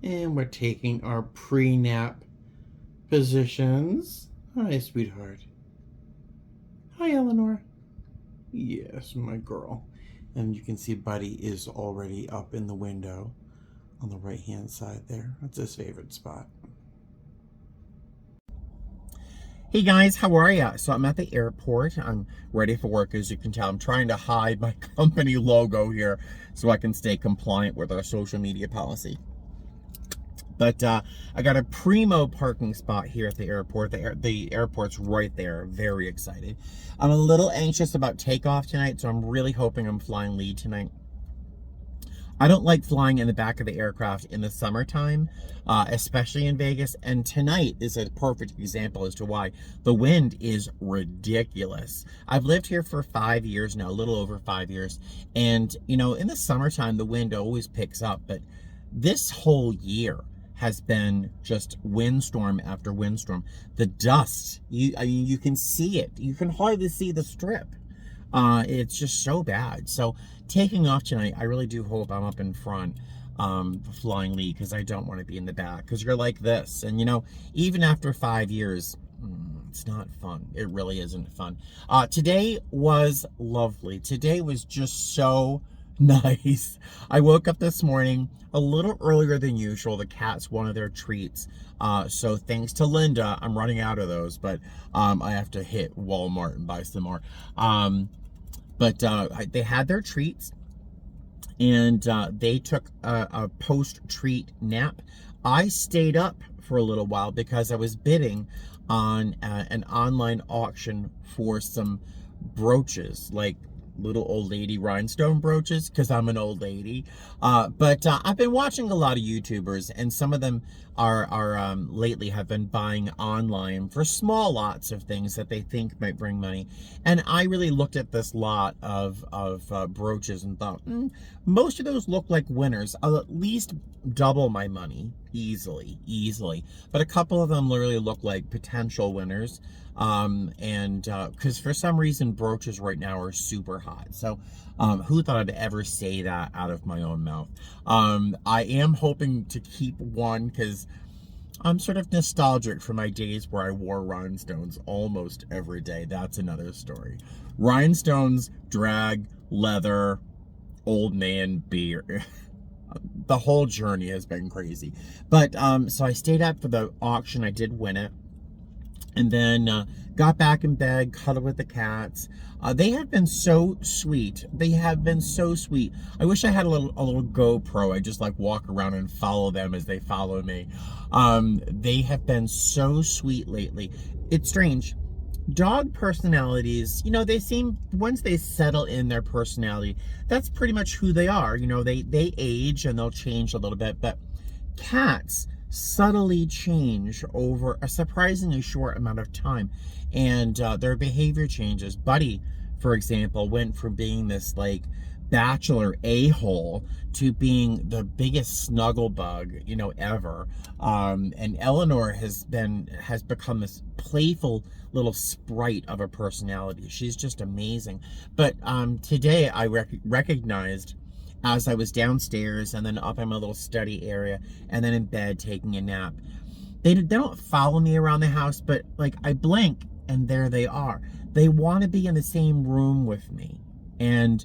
And we're taking our pre-nap positions. Hi, sweetheart. Hi, Eleanor. Yes, my girl. And you can see Buddy is already up in the window on the right-hand side there. That's his favorite spot. Hey guys, how are ya? So I'm at the airport. I'm ready for work. As you can tell, I'm trying to hide my company logo here so I can stay compliant with our social media policy. But I got a primo parking spot here at the airport. The airport's right there. Very excited. I'm a little anxious about takeoff tonight, so I'm really hoping I'm flying lead tonight. I don't like flying in the back of the aircraft in the summertime, especially in Vegas. And tonight is a perfect example as to why. The wind is ridiculous. I've lived here for 5 years now, a little over 5 years. And, you know, in the summertime, the wind always picks up. But this whole year has been just windstorm after windstorm. The dust, I mean, you can see it. You can hardly see the strip. It's just so bad. So taking off tonight, I really do hope I'm up in front, flying lead, because I don't want to be in the back, because you're like this. And, you know, even after 5 years, it's not fun. It really isn't fun. Today was lovely. Today was just so nice. I woke up this morning a little earlier than usual. The cats wanted their treats. So thanks to Linda, I'm running out of those, but I have to hit Walmart and buy some more. But they had their treats, and they took a post-treat nap. I stayed up for a little while because I was bidding on an online auction for some brooches, like little old lady rhinestone brooches, because I'm an old lady. But I've been watching a lot of YouTubers, and some of them are lately have been buying online for small lots of things that they think might bring money. And I really looked at this lot of brooches and thought, most of those look like winners. I'll at least double my money easily. But a couple of them literally look like potential winners. Because for some reason brooches right now are super hot. So who thought I'd ever say that out of my own mouth? I am hoping to keep one, because I'm sort of nostalgic for my days where I wore rhinestones almost every day. That's another story. Rhinestones, drag, leather, old man beer. The whole journey has been crazy. But so I stayed up for the auction. I did win it. And then got back in bed, cuddled with the cats. They have been so sweet. They have been so sweet. I wish I had a little GoPro. I just like walk around and follow them as they follow me. They have been so sweet lately. It's strange. Dog personalities, you know, they seem, once they settle in their personality, that's pretty much who they are. You know, they age and they'll change a little bit. But cats subtly change over a surprisingly short amount of time, and their behavior changes. Buddy, for example, went from being this like bachelor a-hole to being the biggest snuggle bug, you know, ever. And Eleanor has become this playful little sprite of a personality. She's just amazing. But today I recognized, as I was downstairs and then up in my little study area and then in bed taking a nap, they don't follow me around the house, but like I blink and there they are. They want to be in the same room with me, and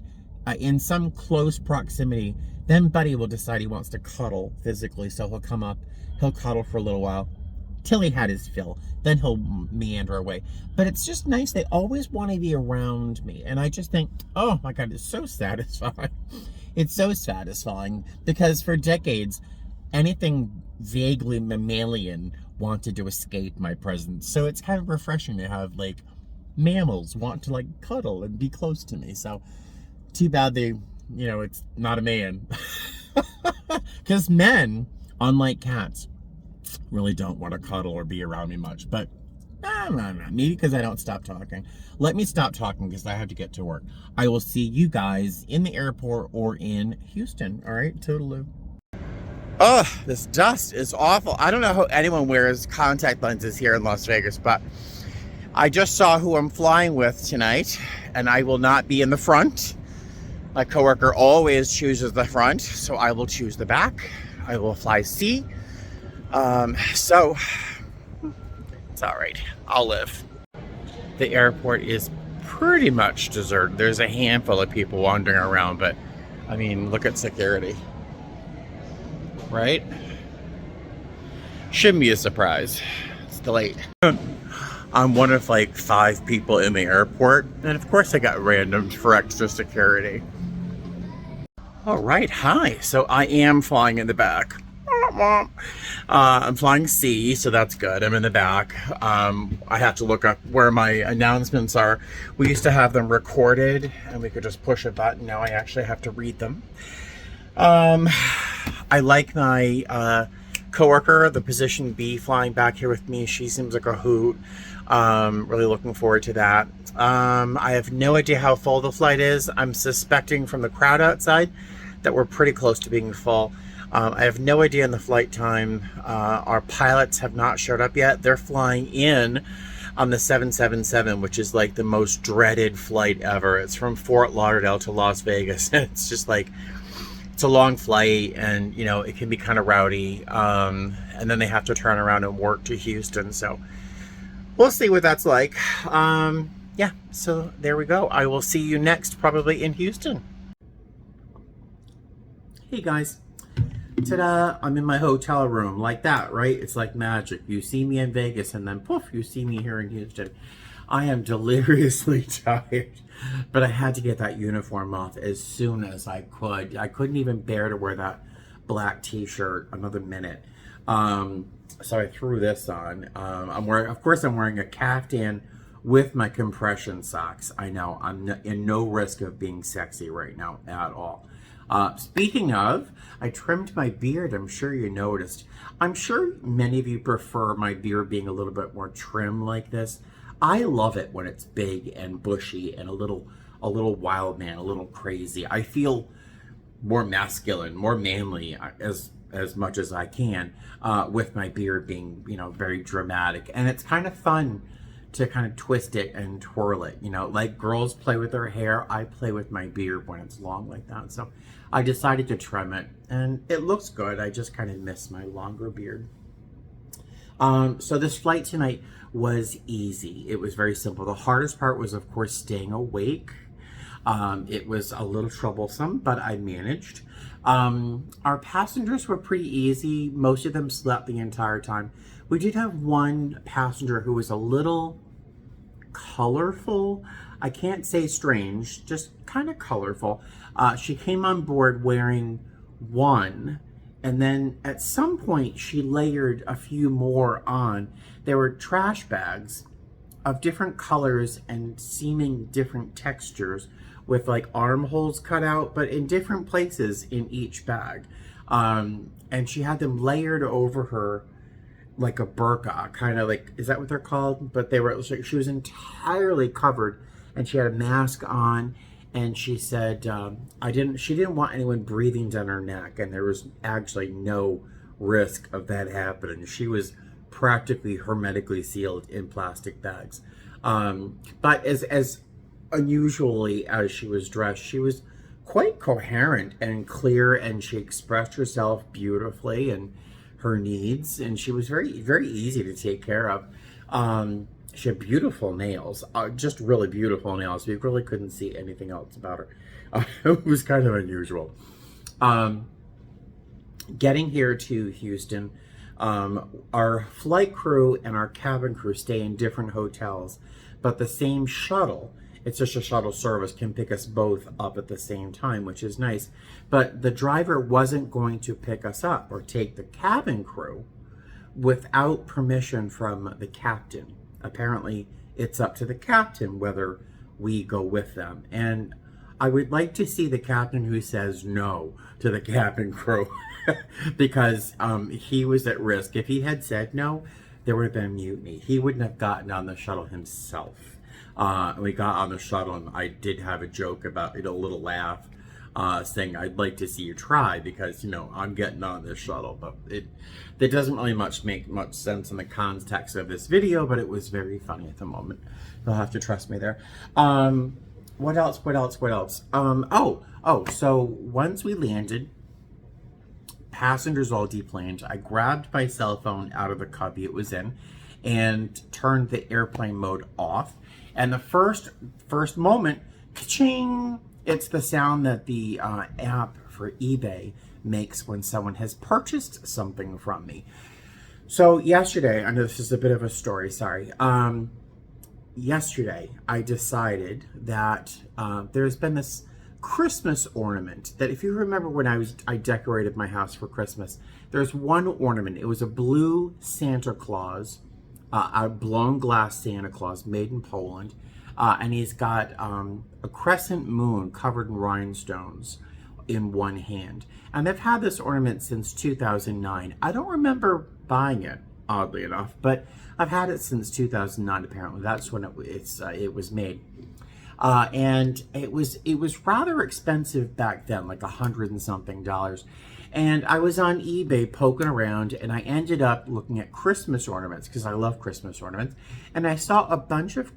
in some close proximity. Then Buddy will decide he wants to cuddle physically, so he'll come up, he'll cuddle for a little while till he had his fill, then he'll meander away. But it's just nice. They always want to be around me, and I just think, oh my God, it's so satisfying. It's so satisfying, because for decades, anything vaguely mammalian wanted to escape my presence. So it's kind of refreshing to have like mammals want to like cuddle and be close to me. So too bad they, you know, it's not a man. Because men, unlike cats, really don't want to cuddle or be around me much. But maybe because I don't stop talking. Let me stop talking because I have to get to work. I will see you guys in the airport or in Houston. All right, toodaloo. Oh, this dust is awful. I don't know how anyone wears contact lenses here in Las Vegas, but I just saw who I'm flying with tonight, and I will not be in the front. My coworker always chooses the front, so I will choose the back. I will fly C. So it's all right. I'll live. The airport is pretty much deserted. There's a handful of people wandering around, but I mean, look at security, right? Shouldn't be a surprise. It's delayed. I'm one of like 5 people in the airport, and of course I got randomed for extra security. All right, hi. So I am flying in the back. I'm flying C, so that's good. I'm in the back. I have to look up where my announcements are. We used to have them recorded, and we could just push a button. Now I actually have to read them. I like my coworker, the position B, flying back here with me. She seems like a hoot. Really looking forward to that. I have no idea how full the flight is. I'm suspecting from the crowd outside that we're pretty close to being full. I have no idea on the flight time. Our pilots have not showed up yet. They're flying in on the 777, which is like the most dreaded flight ever. It's from Fort Lauderdale to Las Vegas. And it's just like, it's a long flight, and you know, it can be kind of rowdy. And then they have to turn around and work to Houston. So we'll see what that's like. Yeah, so there we go. I will see you next, probably in Houston. Hey guys. Ta-da! I'm in my hotel room, like that, right? It's like magic. You see me in Vegas, and then poof, you see me here in Houston. I am deliriously tired, but I had to get that uniform off as soon as I could. I couldn't even bear to wear that black t-shirt another minute. So I threw this on. I'm wearing a caftan with my compression socks. I know, I'm in no risk of being sexy right now at all. Speaking of, I trimmed my beard. I'm sure you noticed. I'm sure many of you prefer my beard being a little bit more trim like this. I love it when it's big and bushy and a little wild man, a little crazy. I feel more masculine, more manly as much as I can, with my beard being, you know, very dramatic. And it's kind of fun to kind of twist it and twirl it, you know, like girls play with their hair. I play with my beard when it's long like that. So I decided to trim it, and it looks good. I just kind of miss my longer beard. So this flight tonight was easy. It was very simple. The hardest part was, of course, staying awake. It was a little troublesome, but I managed. Our passengers were pretty easy. Most of them slept the entire time. We did have one passenger who was a little colorful. I can't say strange, just kind of colorful. She came on board wearing one, and then at some point she layered a few more on. There were trash bags of different colors and seeming different textures with like armholes cut out, but in different places in each bag. And she had them layered over her like a burqa, kind of like, is that what they're called? But they were, she was entirely covered, and she had a mask on, and she said, she didn't want anyone breathing down her neck, and there was actually no risk of that happening. She was practically hermetically sealed in plastic bags. But as unusually as she was dressed, she was quite coherent and clear, and she expressed herself beautifully and her needs, and she was very, very easy to take care of. She had beautiful nails, just really beautiful nails. We really couldn't see anything else about her. It was kind of unusual. Getting here to Houston, our flight crew and our cabin crew stay in different hotels, but the same shuttle, it's just a shuttle service, can pick us both up at the same time, which is nice. But the driver wasn't going to pick us up or take the cabin crew without permission from the captain. Apparently, it's up to the captain whether we go with them. And I would like to see the captain who says no to the cabin crew because he was at risk. If he had said no, there would have been a mutiny. He wouldn't have gotten on the shuttle himself. We got on the shuttle, and I did have a joke about it, a little laugh, saying, I'd like to see you try, because, you know, I'm getting on this shuttle. But that doesn't really make much sense in the context of this video, but it was very funny at the moment. You'll have to trust me there. What else? So once we landed, passengers all deplaned. I grabbed my cell phone out of the cubby it was in and turned the airplane mode off. And the first moment, ka-ching, it's the sound that the app for eBay makes when someone has purchased something from me. So yesterday, I know this is a bit of a story, sorry. Yesterday, I decided that there's been this Christmas ornament that, if you remember when I decorated my house for Christmas, there's one ornament. It was a blue Santa Claus, a blown glass Santa Claus made in Poland, and he's got a crescent moon covered in rhinestones in one hand. And they've had this ornament since 2009. I don't remember buying it, oddly enough, but I've had it since 2009. Apparently, that's when it was made, and it was rather expensive back then, like $100 and something. And I was on eBay poking around, and I ended up looking at Christmas ornaments because I love Christmas ornaments, and I saw a bunch of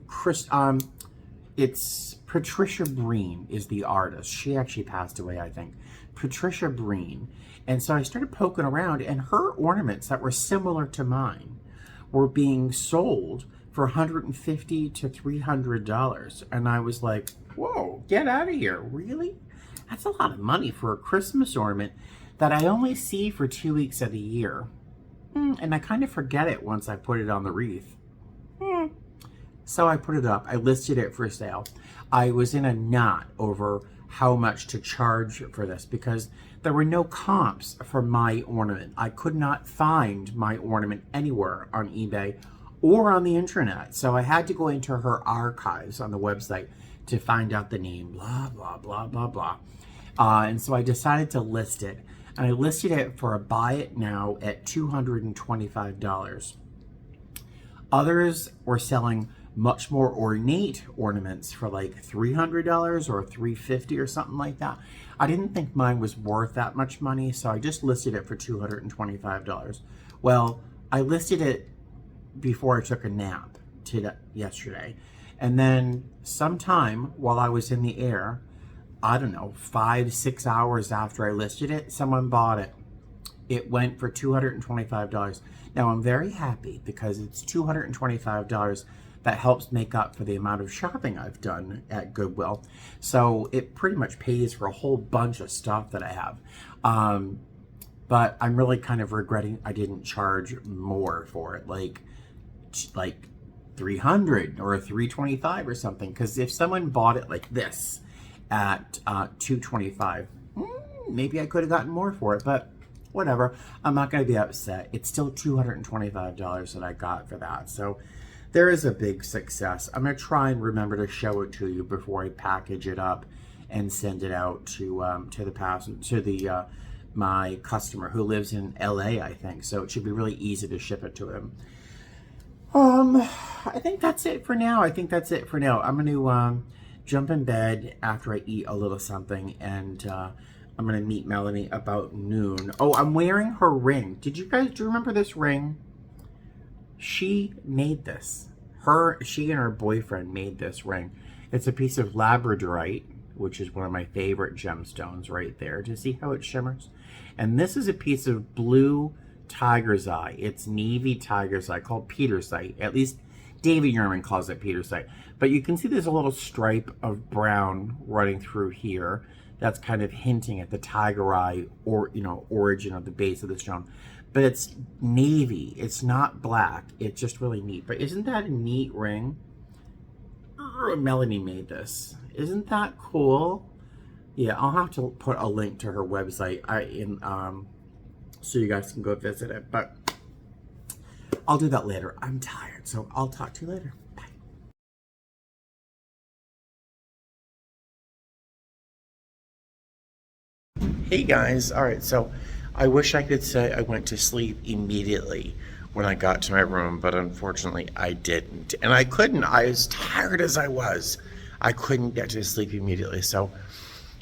it's Patricia Breen is the artist. She actually passed away, I think. Patricia Breen. And so I started poking around, and her ornaments that were similar to mine were being sold for $150 to $300. And I was like, whoa, get out of here. Really? That's a lot of money for a Christmas ornament that I only see for 2 weeks of the year. And I kind of forget it once I put it on the wreath. So I put it up. I listed it for sale. I was in a knot over how much to charge for this because there were no comps for my ornament. I could not find my ornament anywhere on eBay or on the internet. So I had to go into her archives on the website to find out the name, blah, blah, blah, blah, blah. And so I decided to list it. And I listed it for a buy it now at $225. Others were selling much more ornate ornaments for like $300 or $350 or something like that. I didn't think mine was worth that much money, so I just listed it for $225. Well, I listed it before I took a nap yesterday. And then sometime while I was in the air, I don't know, 5-6 hours after I listed it, someone bought it. It went for $225. Now I'm very happy because it's $225 that helps make up for the amount of shopping I've done at Goodwill. So it pretty much pays for a whole bunch of stuff that I have. But I'm really kind of regretting I didn't charge more for it, like $300 or $325 or something. Because if someone bought it like this at $225, maybe I could have gotten more for it, but whatever. I'm not going to be upset. It's still $225 that I got for that. So there is a big success. I'm going to try and remember to show it to you before I package it up and send it out to my customer who lives in LA, I think. So it should be really easy to ship it to him. I think that's it for now. I'm going to jump in bed after I eat a little something, and I'm going to meet Melanie about noon. Oh, I'm wearing her ring. Do you remember this ring? She made this. She and her boyfriend made this ring. It's a piece of labradorite, which is one of my favorite gemstones right there. Do you see how it shimmers? And this is a piece of blue tiger's eye. It's navy tiger's eye called petersite. At least David Yurman calls it petersite. But you can see there's a little stripe of brown running through here. That's kind of hinting at the tiger eye or origin of the base of the stone. But it's navy. It's not black. It's just really neat. But isn't that a neat ring? Melanie made this. Isn't that cool? Yeah, I'll have to put a link to her website so you guys can go visit it. But I'll do that later. I'm tired, so I'll talk to you later. Bye. Hey guys. All right, so I wish I could say I went to sleep immediately when I got to my room, but unfortunately I didn't. And I couldn't. I was tired as I was. I couldn't get to sleep immediately. So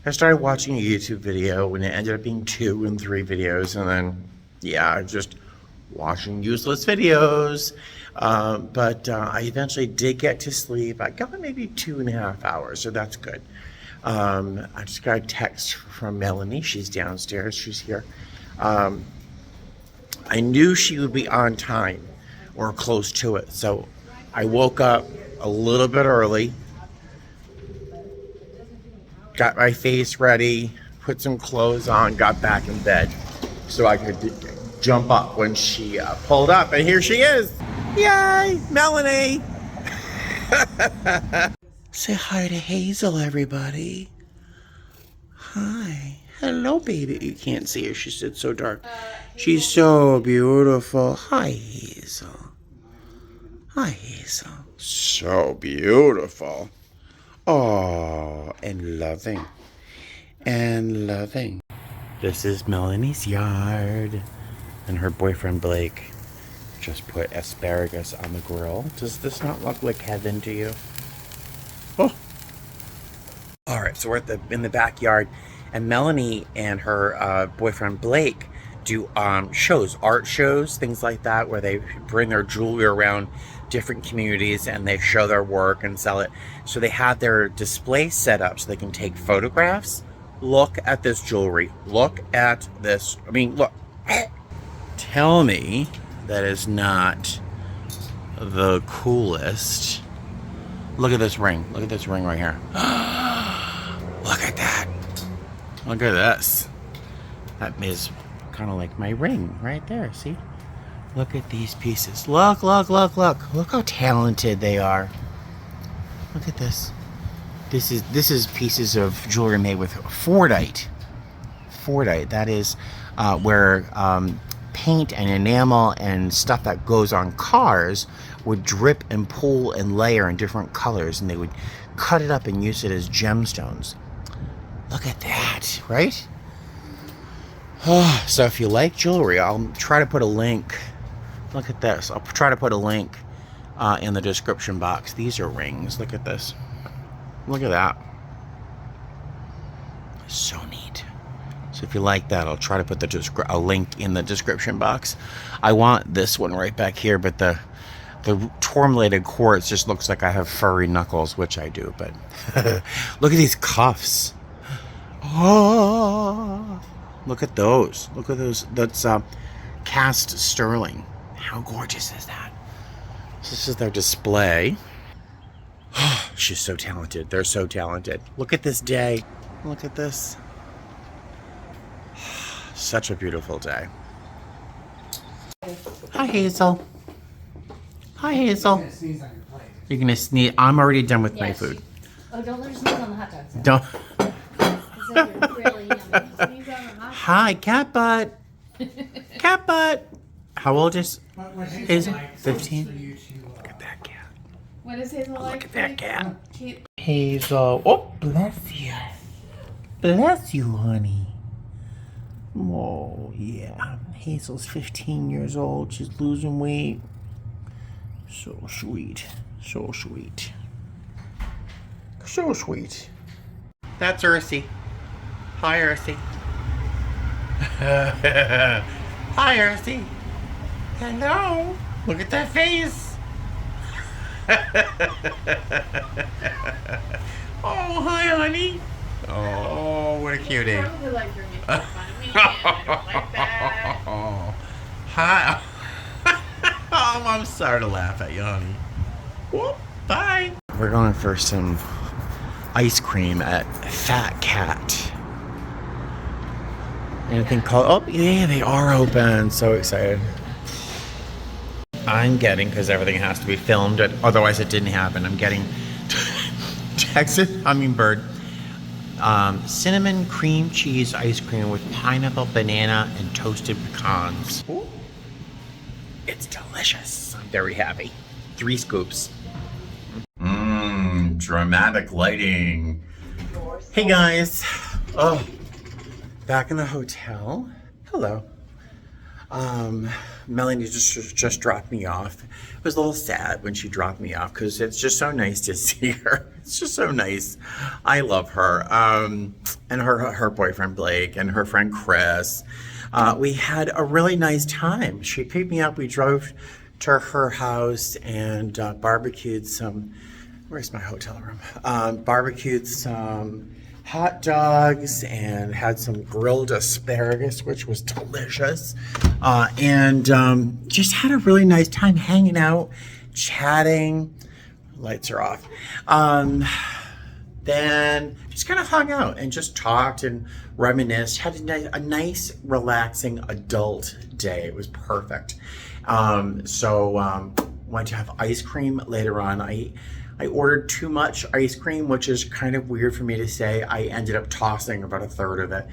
I started watching a YouTube video, and it ended up being 2 and 3 videos. And then, yeah, just watching useless videos. But I eventually did get to sleep. I got maybe 2.5 hours, so that's good. I just got a text from Melanie. She's downstairs. She's here. I knew she would be on time or close to it. So I woke up a little bit early, got my face ready, put some clothes on, got back in bed so I could jump up when she pulled up. And here she is. Yay, Melanie. Say hi to Hazel, everybody. Hi. Hello, baby. You can't see her. She sits so dark. She's so beautiful. Hi, Hazel. Hi, Hazel. So beautiful. Oh, and loving. And loving. This is Melanie's yard. And her boyfriend, Blake, just put asparagus on the grill. Does this not look like heaven to you? Oh. All right, so we're in the backyard, and Melanie and her boyfriend Blake do shows, art shows, things like that, where they bring their jewelry around different communities and they show their work and sell it. So they have their display set up so they can take photographs. Look at this jewelry. Look at this. I mean, look. Tell me that is not the coolest. Look at this ring. Look at this ring right here. Look at that. Look at this. That is kind of like my ring right there. See? Look at these pieces. Look, look, look, look. Look how talented they are. Look at this. This is pieces of jewelry made with Fordite. Fordite. That is where paint and enamel and stuff that goes on cars would drip and pull and layer in different colors, and they would cut it up and use it as gemstones. Look at that, right? So if you like jewelry, I'll try to put a link. Look at this. I'll try to put a link in the description box. These are rings. Look at this. Look at that. So neat. So if you like that, I'll try to put a link in the description box. I want this one right back here, but the tourmalated quartz just looks like I have furry knuckles, which I do, but look at these cuffs. Oh, look at those. Look at those. That's cast sterling. How gorgeous is that? So this is their display. She's so talented. They're so talented. Look at this day. Look at this. Such a beautiful day. Hi, Hazel. Hi, Hazel. You're gonna sneeze on your plate. You're gonna sneeze. I'm already done with my food. Oh, don't let her sneeze on the hot dogs. Don't. Really yummy. Sneeze on the hot Hi, cat butt. Cat butt. How old is What Hazel? like, 15. for you to, Look at that cat. What is Hazel like? Look at that cat. Cute. Hazel. Oh, bless you. Bless you, honey. Oh, yeah. Hazel's 15 years old. She's losing weight. So sweet. So sweet. So sweet. That's Ursie. Hi, Ursie. Hi, Ursie. Hello. Look at that face. Oh, hi, honey. Oh, what a cutie. Probably like you're making fun of me. I don't like that. Hi. Oh, I'm sorry to laugh at you, honey. Whoop, bye. We're going for some ice cream at Fat Cat. Anything called? Oh, yeah, they are open. So excited. I'm getting, because everything has to be filmed, otherwise it didn't happen. I'm getting Texas Hummingbird cinnamon cream cheese ice cream with pineapple, banana, and toasted pecans. Ooh. It's delicious. I'm very happy. 3 scoops. Dramatic lighting. Hey guys. Oh, back in the hotel. Hello. Melanie just dropped me off. It was a little sad when she dropped me off because it's just so nice to see her. It's just so nice. I love her. And her boyfriend Blake and her friend Chris. We had a really nice time. She picked me up. We drove to her house and barbecued some. Where's my hotel room? Barbecued some hot dogs and had some grilled asparagus, which was delicious. And just had a really nice time hanging out, chatting. Lights are off. Then just kind of hung out and just talked and reminisced. Had a nice, relaxing adult day. It was perfect. Went to have ice cream later on. I ordered too much ice cream, which is kind of weird for me to say. I ended up tossing about a third of it.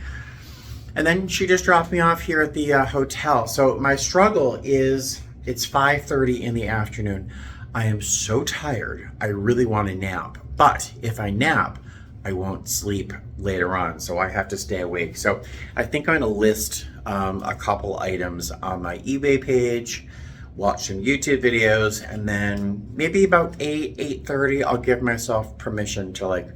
And then she just dropped me off here at the hotel. So my struggle is it's 5:30 in the afternoon. I am so tired. I really want to nap. But if I nap, I won't sleep later on. So I have to stay awake. So I think I'm going to list a couple items on my eBay page, watch some YouTube videos, and then maybe about 8:30, I'll give myself permission to like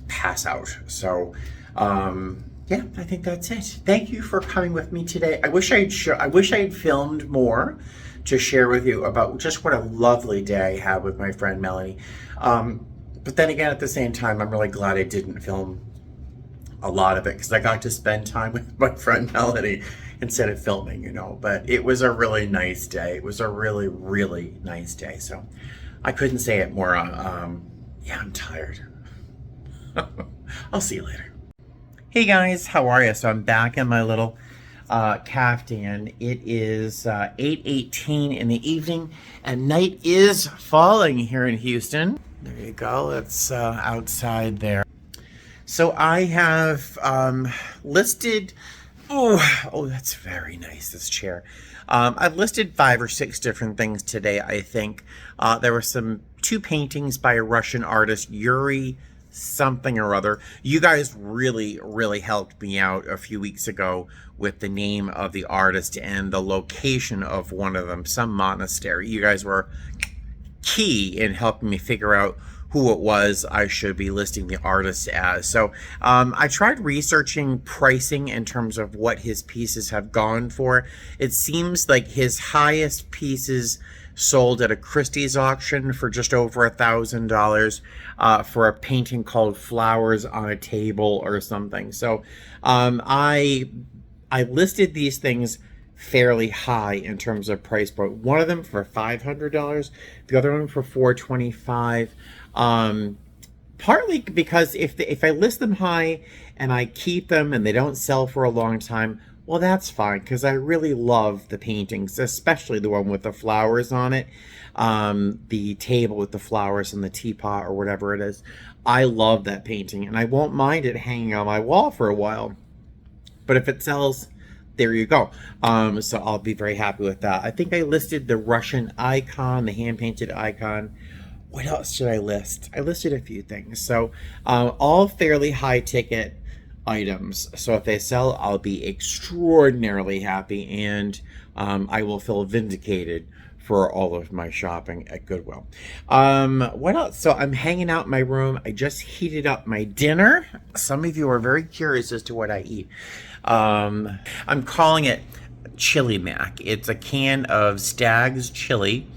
pass out. So yeah, I think that's it. Thank you for coming with me today. I wish I had filmed more to share with you about just what a lovely day I had with my friend Melanie. But then again, at the same time, I'm really glad I didn't film a lot of it because I got to spend time with my friend Melanie instead of filming, you know. But it was a really nice day. It was a really, really nice day. So I couldn't say it more. Yeah, I'm tired. I'll see you later. Hey guys, how are you? So I'm back in my little caftan. It is 8:18 in the evening and night is falling here in Houston. There you go. It's outside there. So I have listed, oh, that's very nice, this chair. I've listed 5 or 6 different things today, I think. There were two paintings by a Russian artist, Yuri something or other. You guys really, really helped me out a few weeks ago with the name of the artist and the location of one of them, some monastery. You guys were key in helping me figure out who it was I should be listing the artist as. So I tried researching pricing in terms of what his pieces have gone for. It seems like his highest pieces sold at a Christie's auction for just over $1,000 for a painting called Flowers on a Table or something. So I listed these things fairly high in terms of price point. One of them for $500, the other one for $425. Partly because if I list them high and I keep them and they don't sell for a long time, well, that's fine, because I really love the paintings, especially the one with the flowers on it, the table with the flowers and the teapot or whatever it is. I love that painting, and I won't mind it hanging on my wall for a while. But if it sells, there you go. So I'll be very happy with that. I think I listed the Russian icon, the hand-painted icon. What else should I list? I listed a few things. So all fairly high ticket items. So if they sell, I'll be extraordinarily happy, and I will feel vindicated for all of my shopping at Goodwill. What else? So I'm hanging out in my room. I just heated up my dinner. Some of you are very curious as to what I eat. I'm calling it Chili Mac. It's a can of Stag's chili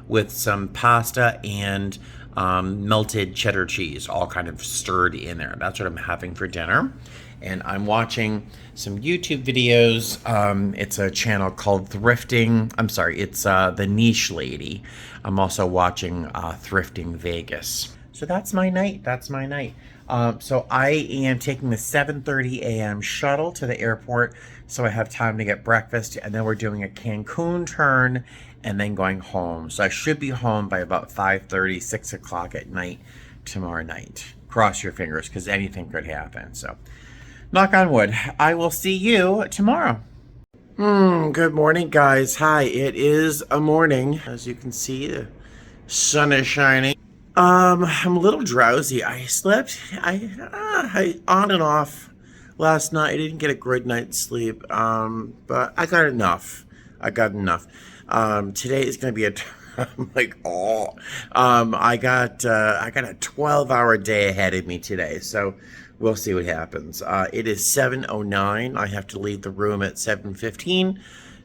with some pasta and melted cheddar cheese, all kind of stirred in there. That's what I'm having for dinner. And I'm watching some YouTube videos. It's a channel called Thrifting. I'm sorry, it's The Niche Lady. I'm also watching Thrifting Vegas. So that's my night. That's my night. So I am taking the 7:30 a.m. shuttle to the airport, so I have time to get breakfast, and then we're doing a Cancun turn and then going home. So I should be home by about 5:30, 6 o'clock at night tomorrow night. Cross your fingers, because anything could happen. So knock on wood. I will see you tomorrow. Good morning, guys. Hi, it is a morning. As you can see, the sun is shining. I'm a little drowsy. I slept I on and off last night. I didn't get a good night's sleep, but I got enough. Today is going to be I'm like, I got a 12-hour day ahead of me today, so we'll see what happens. It is 7:09. I have to leave the room at 7:15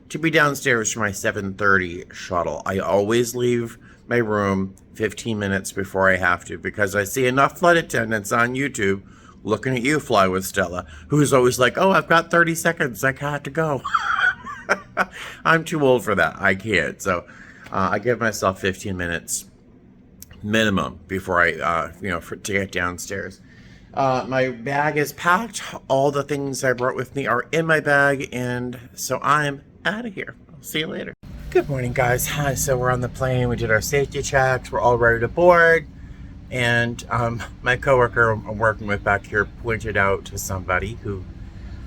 to be downstairs for my 7:30 shuttle. I always leave my room 15 minutes before I have to, because I see enough flight attendants on YouTube Looking at you, Fly with Stella, who's always like, oh, I've got 30 seconds. I got to go. I'm too old for that. I can't. So I give myself 15 minutes minimum before I, to get downstairs. My bag is packed. All the things I brought with me are in my bag. And so I'm out of here. I'll see you later. Good morning, guys. Hi. So we're on the plane. We did our safety checks. We're all ready to board. And my coworker I'm working with back here pointed out to somebody who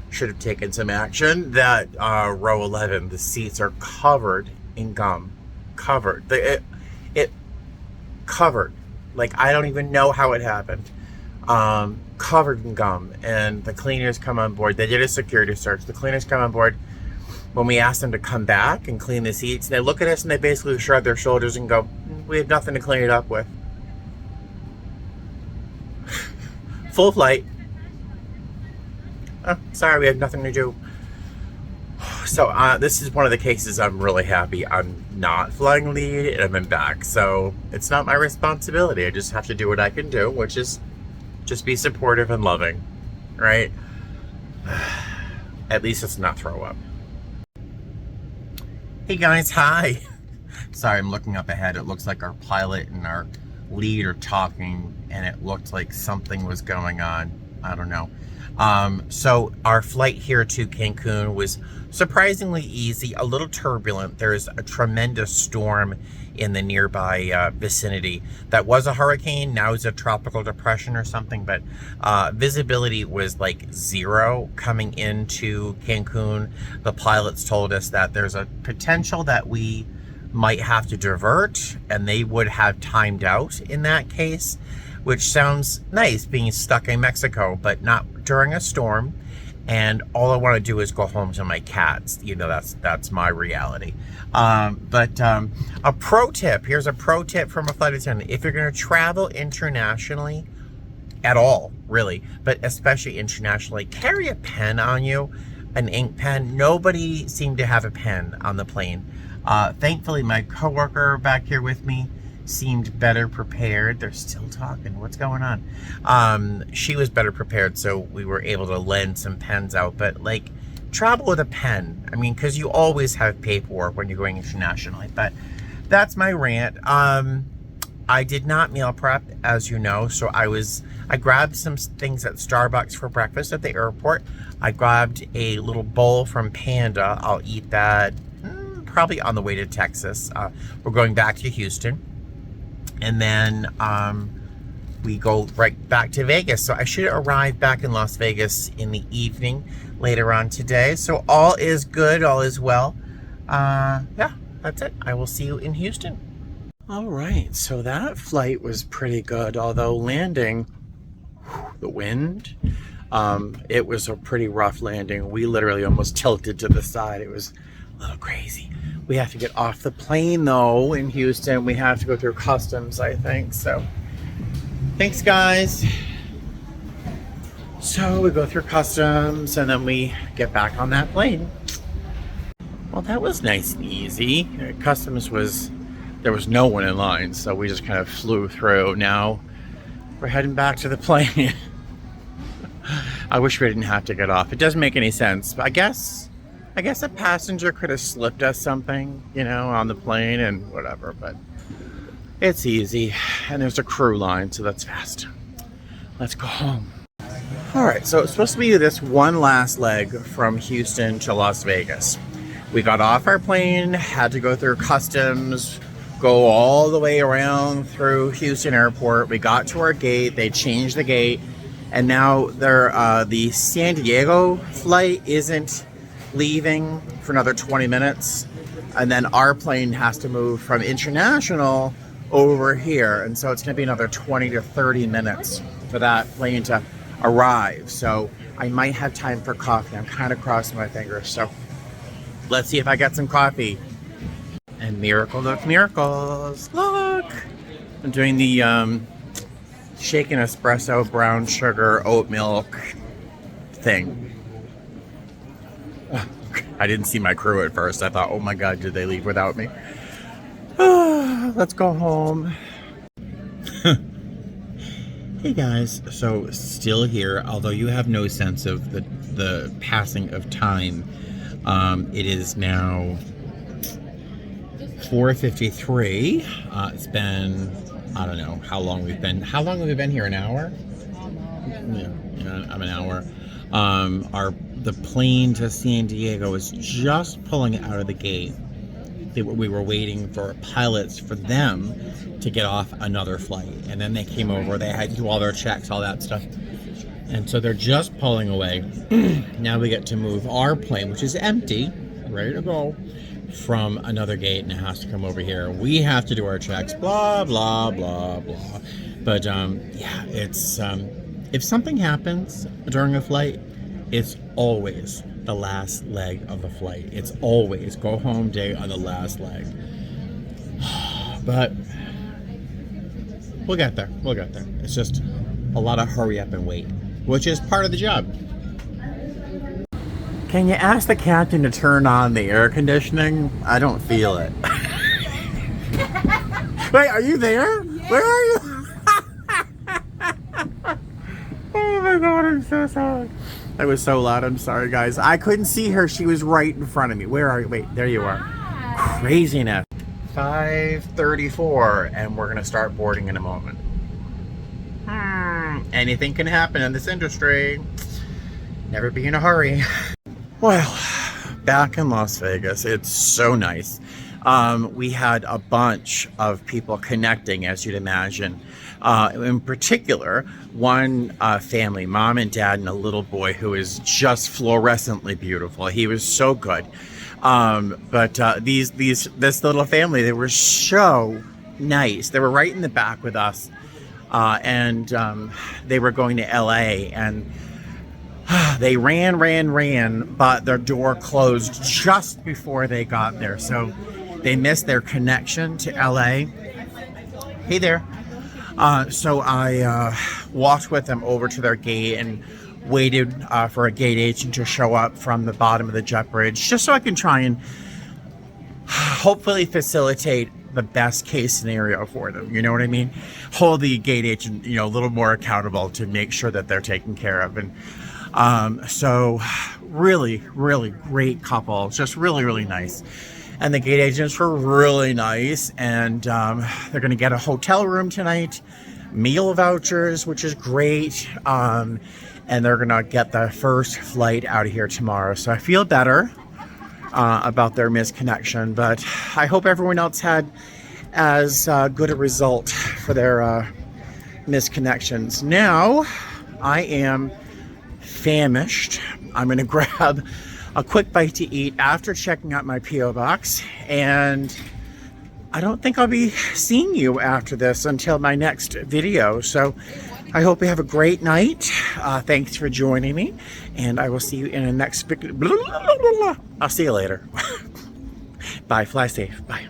should have taken some action that row 11, the seats are covered in gum. Covered. It covered. Like, I don't even know how it happened. Covered in gum. And the cleaners come on board. They did a security search. The cleaners come on board. When we asked them to come back and clean the seats, they look at us and they basically shrug their shoulders and go, we have nothing to clean it up with. Full flight. Oh, sorry, we have nothing to do. So this is one of the cases I'm really happy I'm not flying lead and I'm in back. So it's not my responsibility. I just have to do what I can do, which is just be supportive and loving, right? At least it's not throw up. Hey guys, hi. Sorry, I'm looking up ahead. It looks like our pilot and our lead are talking and it looked like something was going on. I don't know. So our flight here to Cancun was surprisingly easy, a little turbulent. There's a tremendous storm in the nearby vicinity. That was a hurricane, now it's a tropical depression or something, but visibility was like 0 coming into Cancun. The pilots told us that there's a potential that we might have to divert, and they would have timed out in that case, which sounds nice being stuck in Mexico, but not during a storm. And all I want to do is go home to my cats. You know, that's my reality. But a pro tip, here's a pro tip from a flight attendant. If you're going to travel internationally at all, really, but especially internationally, carry a pen on you, an ink pen. Nobody seemed to have a pen on the plane. Thankfully, my coworker back here with me seemed better prepared. They're still talking. What's going on? She was better prepared, so we were able to lend some pens out. But like, travel with a pen. I mean, because you always have paperwork when you're going internationally. But that's my rant. I did not meal prep, as you know, so I grabbed some things at Starbucks for breakfast at the airport. I grabbed a little bowl from Panda. I'll eat that probably on the way to Texas. We're going back to Houston. And then we go right back to Vegas. So I should arrive back in Las Vegas in the evening later on today. So all is good, all is well. Yeah, that's it. I will see you in Houston. All right, so that flight was pretty good, although landing, the wind, it was a pretty rough landing. We literally almost tilted to the side. It was a little crazy. We have to get off the plane though in Houston. We have to go through customs, I think. So thanks, guys. So we go through customs and then we get back on that plane. Well, that was nice and easy. Customs there was no one in line, so we just kind of flew through. Now we're heading back to the plane. I wish we didn't have to get off. It doesn't make any sense. But I guess a passenger could have slipped us something, on the plane and whatever, but it's easy. And there's a crew line, so that's fast. Let's go home. All right, so it's supposed to be this one last leg from Houston to Las Vegas. We got off our plane, had to go through customs, go all the way around through Houston Airport. We got to our gate, they changed the gate, and now the San Diego flight isn't leaving for another 20 minutes, and then our plane has to move from international over here, and so it's going to be another 20 to 30 minutes for that plane to arrive. So I might have time for coffee. I'm kind of crossing my fingers, so let's see if I get some coffee. And miracle of miracles, look, I'm doing the shaken espresso brown sugar oat milk thing. I didn't see my crew at first. I thought, oh my God, did they leave without me? Let's go home. Hey guys, so still here, although you have no sense of the passing of time. It is now 4:53. It's been, I don't know how long we've been. How long have we been here? An hour? Yeah, I'm an hour. The plane to San Diego was just pulling out of the gate. We were waiting for pilots for them to get off another flight, and then they came over. They had to do all their checks, all that stuff, and so they're just pulling away. Now we get to move our plane, which is empty, ready to go, from another gate, and it has to come over here. We have to do our checks, blah blah blah blah. But yeah, it's if something happens during a flight, it's always the last leg of the flight. It's always go home day on the last leg. But we'll get there. We'll get there. It's just a lot of hurry up and wait, which is part of the job. Can you ask the captain to turn on the air conditioning? I don't feel it. Wait, are you there? Yeah. Where are you? Oh my God, I'm so sorry. That was so loud. I'm sorry, guys. I couldn't see her. She was right in front of me. Where are you? Wait, there you are. Craziness. 5:34, and we're gonna start boarding in a moment. Anything can happen in this industry. Never be in a hurry. Well, back in Las Vegas, it's so nice. We had a bunch of people connecting, as you'd imagine. In particular, one family, mom and dad and a little boy who is just fluorescently beautiful. He was so good. But this little family, they were so nice. They were right in the back with us, and they were going to LA, and they ran, but their door closed just before they got there. So they missed their connection to LA. Hey there. So I walked with them over to their gate and waited for a gate agent to show up from the bottom of the jet bridge, just so I can try and hopefully facilitate the best case scenario for them. You know what I mean? Hold the gate agent, a little more accountable to make sure that they're taken care of. And so really, really great couple, just really, really nice. And the gate agents were really nice, and they're going to get a hotel room tonight, meal vouchers, which is great, and they're going to get the first flight out of here tomorrow. So I feel better about their misconnection, but I hope everyone else had as good a result for their misconnections. Now I am famished. I'm going to grab a quick bite to eat after checking out my P.O. box, and I don't think I'll be seeing you after this until my next video. So I hope you have a great night. Thanks for joining me, and I will see you in the next video. I'll see you later. Bye. Fly safe. Bye.